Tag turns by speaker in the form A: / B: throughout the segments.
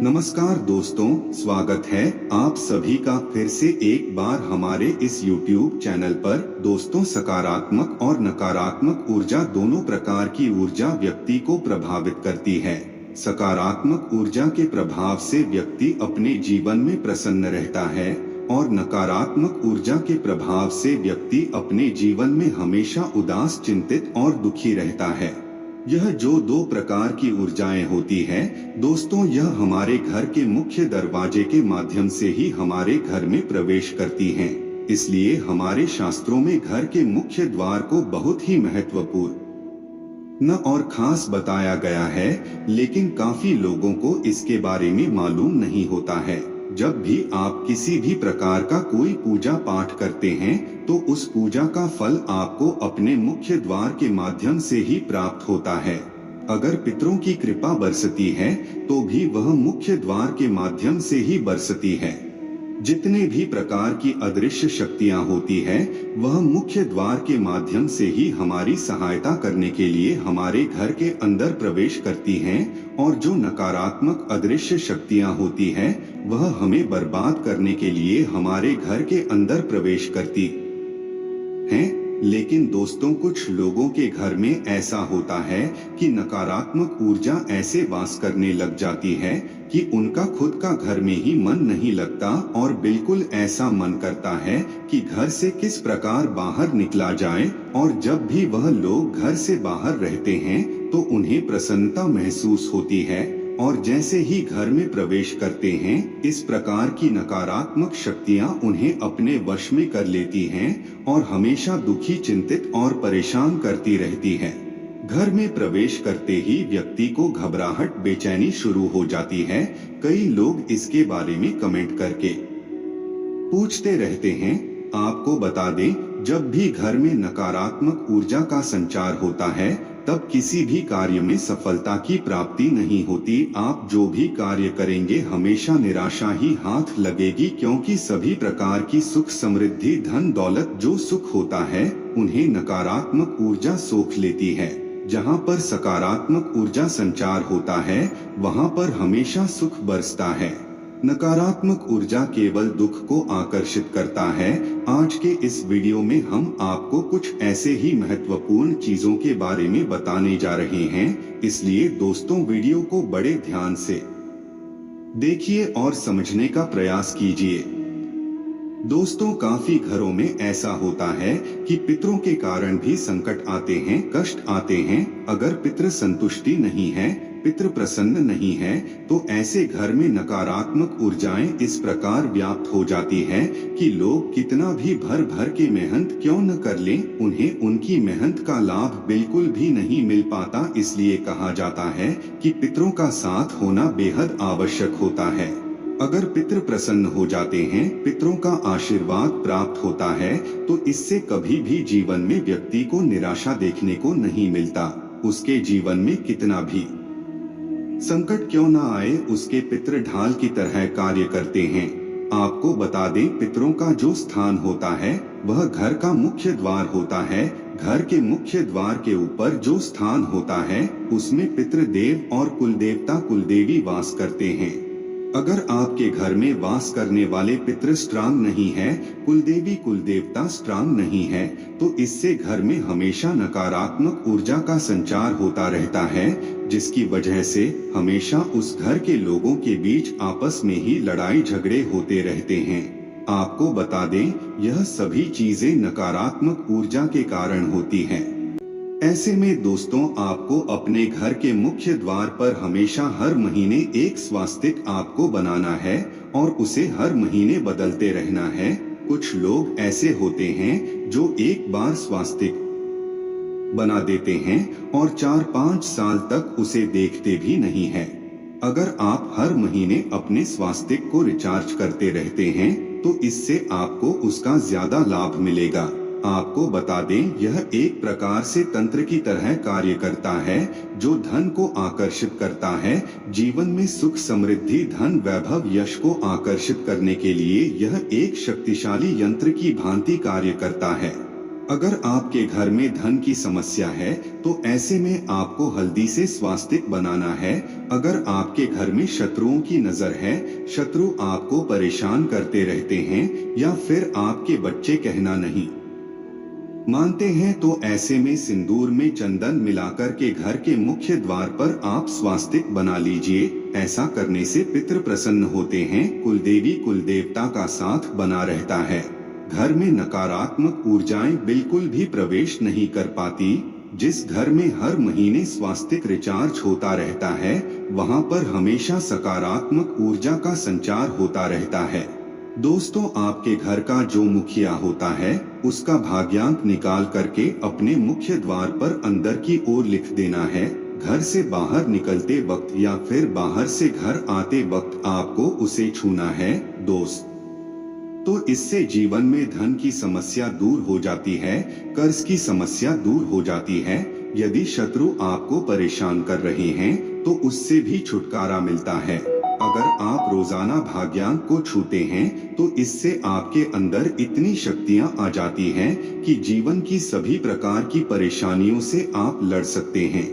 A: नमस्कार दोस्तों, स्वागत है आप सभी का फिर से एक बार हमारे इस YouTube चैनल पर। दोस्तों, सकारात्मक और नकारात्मक ऊर्जा दोनों प्रकार की ऊर्जा व्यक्ति को प्रभावित करती है। सकारात्मक ऊर्जा के प्रभाव से व्यक्ति अपने जीवन में प्रसन्न रहता है और नकारात्मक ऊर्जा के प्रभाव से व्यक्ति अपने जीवन में हमेशा उदास, चिंतित और दुखी रहता है। यह जो दो प्रकार की ऊर्जाएं होती है दोस्तों, यह हमारे घर के मुख्य दरवाजे के माध्यम से ही हमारे घर में प्रवेश करती हैं। इसलिए हमारे शास्त्रों में घर के मुख्य द्वार को बहुत ही महत्वपूर्ण और खास बताया गया है, लेकिन काफी लोगों को इसके बारे में मालूम नहीं होता है। जब भी आप किसी भी प्रकार का कोई पूजा पाठ करते हैं तो उस पूजा का फल आपको अपने मुख्य द्वार के माध्यम से ही प्राप्त होता है। अगर पितरों की कृपा बरसती है तो भी वह मुख्य द्वार के माध्यम से ही बरसती है। जितने भी प्रकार की अदृश्य शक्तियां होती है वह मुख्य द्वार के माध्यम से ही हमारी सहायता करने के लिए हमारे घर के अंदर प्रवेश करती हैं, और जो नकारात्मक अदृश्य शक्तियां होती है वह हमें बर्बाद करने के लिए हमारे घर के अंदर प्रवेश करती हैं। लेकिन दोस्तों, कुछ लोगों के घर में ऐसा होता है कि नकारात्मक ऊर्जा ऐसे वास करने लग जाती है कि उनका खुद का घर में ही मन नहीं लगता और बिल्कुल ऐसा मन करता है कि घर से किस प्रकार बाहर निकला जाए। और जब भी वह लोग घर से बाहर रहते हैं तो उन्हें प्रसन्नता महसूस होती है, और जैसे ही घर में प्रवेश करते हैं इस प्रकार की नकारात्मक शक्तियां उन्हें अपने वश में कर लेती हैं और हमेशा दुखी, चिंतित और परेशान करती रहती है। घर में प्रवेश करते ही व्यक्ति को घबराहट, बेचैनी शुरू हो जाती है। कई लोग इसके बारे में कमेंट करके पूछते रहते हैं। आपको बता दें, जब भी घर में नकारात्मक ऊर्जा का संचार होता है तब किसी भी कार्य में सफलता की प्राप्ति नहीं होती। आप जो भी कार्य करेंगे हमेशा निराशा ही हाथ लगेगी, क्योंकि सभी प्रकार की सुख, समृद्धि, धन दौलत जो सुख होता है उन्हें नकारात्मक ऊर्जा सोख लेती है। जहाँ पर सकारात्मक ऊर्जा संचार होता है वहाँ पर हमेशा सुख बरसता है। नकारात्मक ऊर्जा केवल दुख को आकर्षित करता है। आज के इस वीडियो में हम आपको कुछ ऐसे ही महत्वपूर्ण चीजों के बारे में बताने जा रहे हैं, इसलिए दोस्तों वीडियो को बड़े ध्यान से देखिए और समझने का प्रयास कीजिए। दोस्तों, काफी घरों में ऐसा होता है कि पितरों के कारण भी संकट आते हैं, कष्ट आते हैं। अगर पितृ संतुष्टि नहीं है, पितृ प्रसन्न नहीं है, तो ऐसे घर में नकारात्मक ऊर्जाएं इस प्रकार व्याप्त हो जाती है कि लोग कितना भी भर भर के मेहनत क्यों न कर लें, उन्हें उनकी मेहनत का लाभ बिल्कुल भी नहीं मिल पाता। इसलिए कहा जाता है कि पितरों का साथ होना बेहद आवश्यक होता है। अगर पितृ प्रसन्न हो जाते हैं, पितरों का आशीर्वाद प्राप्त होता है, तो इससे कभी भी जीवन में व्यक्ति को निराशा देखने को नहीं मिलता। उसके जीवन में कितना भी संकट क्यों न आए, उसके पितृ ढाल की तरह कार्य करते हैं। आपको बता दें, पितरों का जो स्थान होता है वह घर का मुख्य द्वार होता है। घर के मुख्य द्वार के ऊपर जो स्थान होता है उसमें पितृदेव और कुलदेवता, कुलदेवी वास करते हैं। अगर आपके घर में वास करने वाले पितृ स्ट्रांग नहीं है, कुलदेवी, कुलदेवता स्ट्रांग नहीं है, तो इससे घर में हमेशा नकारात्मक ऊर्जा का संचार होता रहता है, जिसकी वजह से हमेशा उस घर के लोगों के बीच आपस में ही लड़ाई झगड़े होते रहते हैं। आपको बता दें, यह सभी चीजें नकारात्मक ऊर्जा के कारण होती हैं। ऐसे में दोस्तों, आपको अपने घर के मुख्य द्वार पर हमेशा हर महीने एक स्वास्तिक आपको बनाना है और उसे हर महीने बदलते रहना है। कुछ लोग ऐसे होते हैं जो एक बार स्वास्तिक बना देते हैं और 4-5 साल तक उसे देखते भी नहीं है। अगर आप हर महीने अपने स्वास्तिक को रिचार्ज करते रहते हैं तो इससे आपको उसका ज्यादा लाभ मिलेगा। आपको बता दें, यह एक प्रकार से तंत्र की तरह कार्य करता है जो धन को आकर्षित करता है। जीवन में सुख, समृद्धि, धन, वैभव, यश को आकर्षित करने के लिए यह एक शक्तिशाली यंत्र की भांति कार्य करता है। अगर आपके घर में धन की समस्या है तो ऐसे में आपको हल्दी से स्वास्तिक बनाना है। अगर आपके घर में शत्रुओं की नजर है, शत्रु आपको परेशान करते रहते हैं या फिर आपके बच्चे कहना नहीं मानते हैं, तो ऐसे में सिंदूर में चंदन मिलाकर के घर के मुख्य द्वार पर आप स्वास्तिक बना लीजिए। ऐसा करने से पितृ प्रसन्न होते हैं, कुलदेवी कुलदेवता का साथ बना रहता है। घर में नकारात्मक ऊर्जाएं बिल्कुल भी प्रवेश नहीं कर पाती। जिस घर में हर महीने स्वास्तिक रिचार्ज होता रहता है, वहां पर हमेशा सकारात्मक ऊर्जा का संचार होता रहता है। दोस्तों, आपके घर का जो मुखिया होता है उसका भाग्यांक निकाल करके अपने मुख्य द्वार पर अंदर की ओर लिख देना है। घर से बाहर निकलते वक्त या फिर बाहर से घर आते वक्त आपको उसे छूना है दोस्त। तो इससे जीवन में धन की समस्या दूर हो जाती है, कर्ज की समस्या दूर हो जाती है। यदि शत्रु आपको परेशान कर रहे हैं तो उससे भी छुटकारा मिलता है। अगर आप रोजाना भाग्यांक को छूते हैं तो इससे आपके अंदर इतनी शक्तियां आ जाती हैं कि जीवन की सभी प्रकार की परेशानियों से आप लड़ सकते हैं।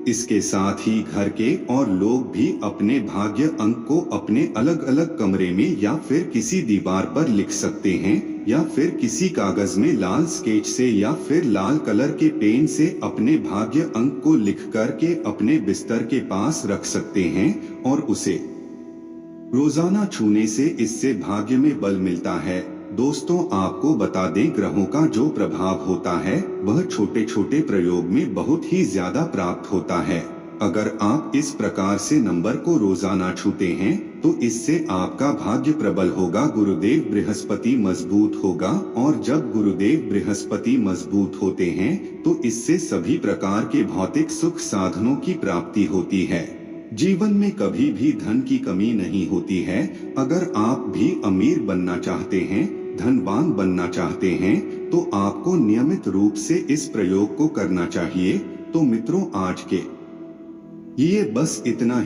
A: इसके साथ ही घर के और लोग भी अपने भाग्य अंक को अपने अलग अलग कमरे में या फिर किसी दीवार पर लिख सकते हैं, या फिर किसी कागज में लाल स्केच से या फिर लाल कलर के पेन से अपने भाग्य अंक को लिख करके अपने बिस्तर के पास रख सकते हैं और उसे रोजाना छूने से इससे भाग्य में बल मिलता है। दोस्तों, आपको बता दें, ग्रहों का जो प्रभाव होता है वह छोटे छोटे प्रयोग में बहुत ही ज्यादा प्राप्त होता है। अगर आप इस प्रकार से नंबर को रोजाना छूते हैं तो इससे आपका भाग्य प्रबल होगा, गुरुदेव बृहस्पति मजबूत होगा। और जब गुरुदेव बृहस्पति मजबूत होते हैं तो इससे सभी प्रकार के भौतिक सुख साधनों की प्राप्ति होती है। जीवन में कभी भी धन की कमी नहीं होती है। अगर आप भी अमीर बनना चाहते हैं, धनवान बनना चाहते हैं, तो आपको नियमित रूप से इस प्रयोग को करना चाहिए। तो मित्रों, आज के ये बस इतना ही।